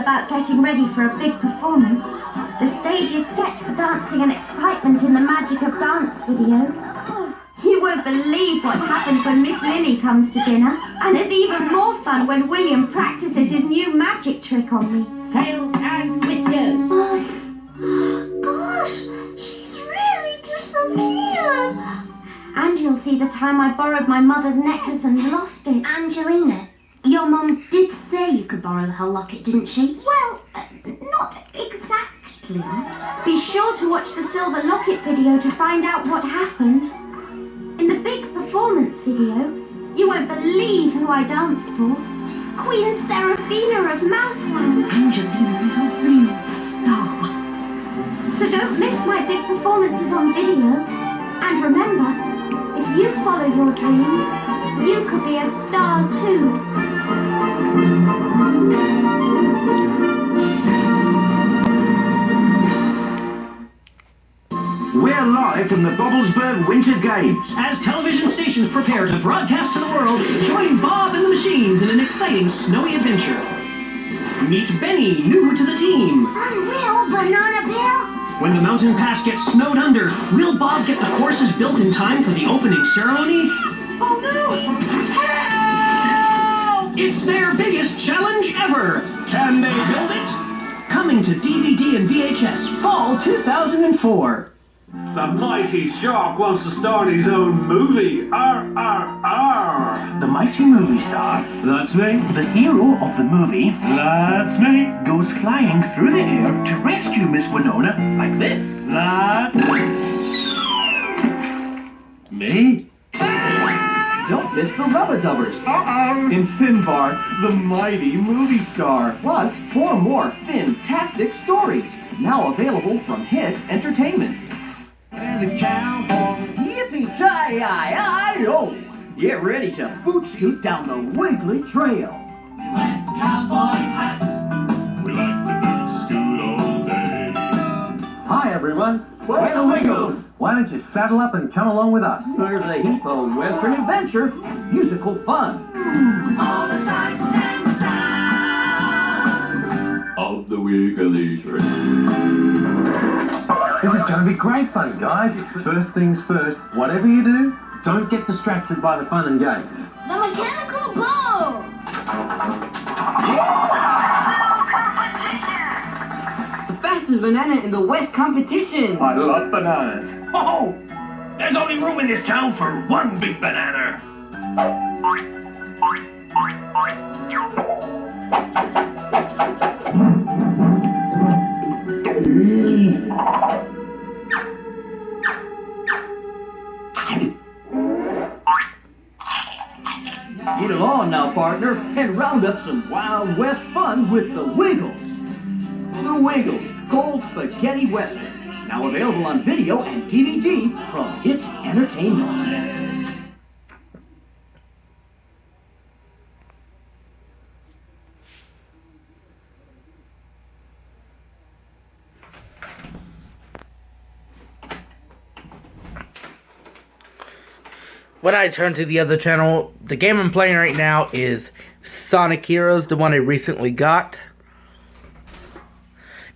about getting ready for a big performance. The stage is set for dancing and excitement in the Magic of Dance video. You won't believe what happens when Miss Lily comes to dinner. And it's even more fun when William practices his new magic trick on me. Tails and whiskers. Gosh, she's really disappeared. And you'll see the time I borrowed my mother's necklace and lost it. Angelina, your mum did say you could borrow her locket, didn't she? Well, not exactly. Be sure to watch the Silver Locket video to find out what happened. In the big performance video, you won't believe who I danced for. Queen Seraphina of Mouseland. Angelina is a real star. So don't miss my big performances on video. And remember, if you follow your dreams, you could be a star too. We're live from the Bobblesburg Winter Games. As television stations prepare to broadcast to the world, join Bob and the Machines in an exciting snowy adventure. Meet Benny, new to the team. Unreal Banana Bill. When the mountain pass gets snowed under, will Bob get the courses built in time for the opening ceremony? Oh no! Help! It's their biggest challenge ever. Can they build it? Coming to DVD and VHS, fall 2004. The mighty shark wants to star in his own movie. Arr, arr, arr. The mighty movie star, That's me. the hero of the movie, That's me. goes flying through the air to rescue Miss Winona like this. That's me. Don't miss the Rubadubbers in Finbar, the mighty movie star. Plus, 4 more fantastic stories, now available from Hit Entertainment. And the cowboy. Yippee-ki-yi-yi-oh! Get ready to boot scoot down the Wiggly Trail. Cowboy hats. We like to boot scoot all day. Hi everyone, We're the Wiggles. why don't you saddle up and come along with us? There's a heap of Western adventure and musical fun. All the sights and sounds. Of the Wiggly Trail. This is going to be great fun, guys. First things first, whatever you do, don't get distracted by the fun and games. The mechanical ball. The fastest banana in the West competition. I love bananas. Oh! There's only room in this town for one big banana. Get along now, partner, and round up some Wild West fun with the Wiggles. The Wiggles, Cold Spaghetti Western, now available on video and DVD from Hits Entertainment. When I turn to the other channel, the game I'm playing right now is Sonic Heroes, the one I recently got.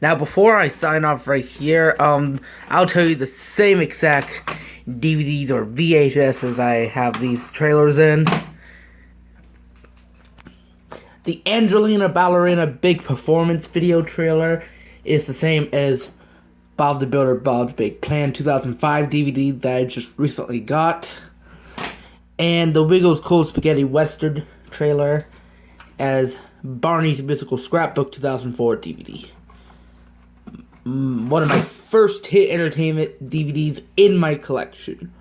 Now, before I sign off right here, I'll tell you the same exact DVDs or VHS as I have these trailers in. The Angelina Ballerina Big Performance video trailer is the same as Bob the Builder Bob's Big Plan 2005 DVD that I just recently got. And the Wiggles Cold Spaghetti Western trailer as Barney's Mythical Scrapbook 2004 DVD. One of my first Hit Entertainment DVDs in my collection.